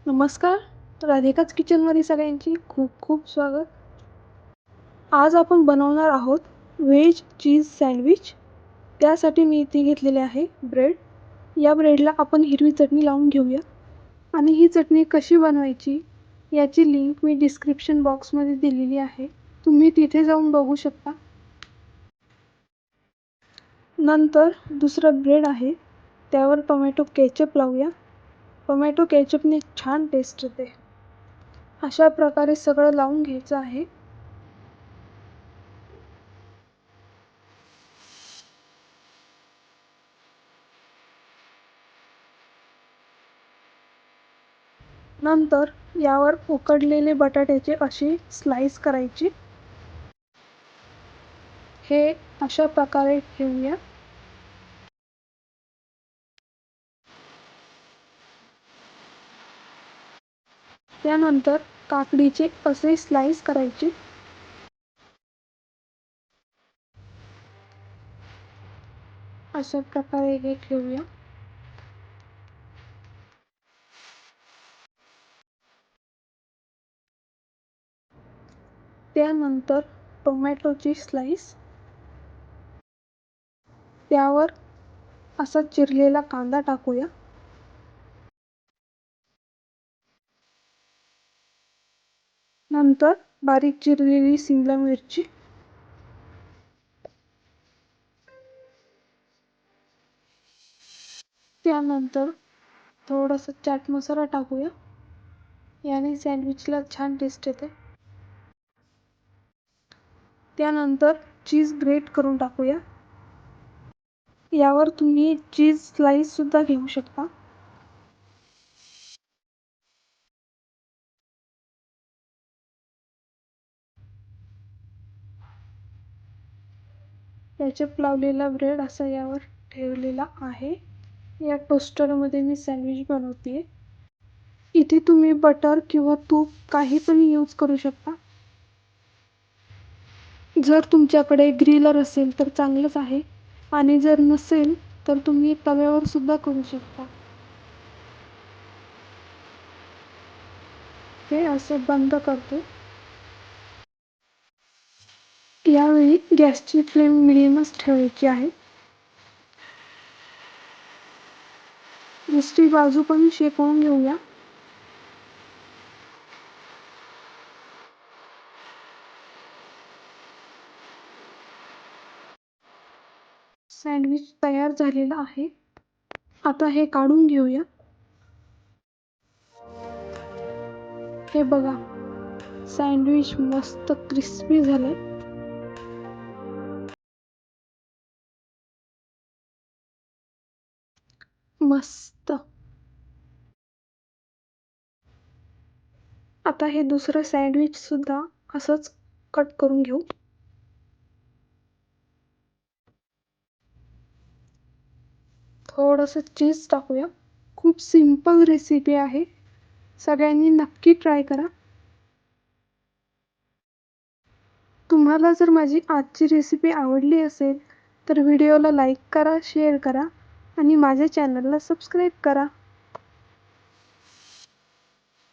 नमस्कार. राधिकाच किचनमध्ये सगळ्यांची खूप खूप स्वागत. आज आपण बनवणार आहोत व्हेज चीज सँडविच. त्यासाठी मी इथे घेतलेले आहे ब्रेड. या ब्रेडला आपण हिरवी चटणी लावून घेऊया आणि ही चटणी कशी बनवायची याची लिंक मी डिस्क्रिप्शन बॉक्समध्ये दिलेली आहे. तुम्ही तिथे जाऊन बघू शकता. नंतर दुसरा ब्रेड आहे, त्यावर टोमॅटो केचप लावूया. टोमॅटो केचपने छान टेस्ट येते. अशा प्रकारे सगळं लावून घ्यायचं आहे. नंतर यावर उकडलेले बटाट्याचे असे स्लाइस करायचे. हे अशा प्रकारे ठेवूया. त्यानंतर काकडीचे असे स्लाइस करायचे. अशा प्रकारे हे ठेवूया. त्यानंतर टोमॅटोची स्लाइस, त्यावर असा चिरलेला कांदा टाकूया. नंतर बारीक चिरलेली शिमला मिरची, त्यानंतर थोडासा चाट मसाला टाकूया. याने सँडविचला छान टेस्ट येते. त्यानंतर चीज ग्रेट करून टाकूया. यावर तुम्ही चीज स्लाइस सुद्धा घेऊ शकता. केचप लावलेला ब्रेड असा यावर ठेवलेला आहे. या टोस्टरमध्ये मी सँडविच बनवते. इथे तुम्ही बटर किंवा तूप काही पण यूज करू शकता. जर तुमच्याकडे ग्रिलर असेल तर चांगलंच आहे आणि जर नसेल तर तुम्ही तव्यावर सुद्धा करू शकता. हे असे बंद करतो. यावेळी गॅसची फ्लेम मिडियमच ठेवायची आहे. दुसरी बाजू पण शेकवून घेऊया. सँडविच तयार झालेला आहे. आता हे काढून घेऊया. हे बघा, सँडविच मस्त क्रिस्पी झाले. मस्त. आता हे दुसरं सँडविच सुद्धा असंच कट करून घेऊ. थोडंसं चीज टाकूया. खूप सिंपल रेसिपी आहे. सगळ्यांनी नक्की ट्राय करा. तुम्हाला जर माझी आजची रेसिपी आवडली असेल तर व्हिडिओला लाईक करा, शेअर करा आणि माझ्या चॅनलला सबस्क्राईब करा.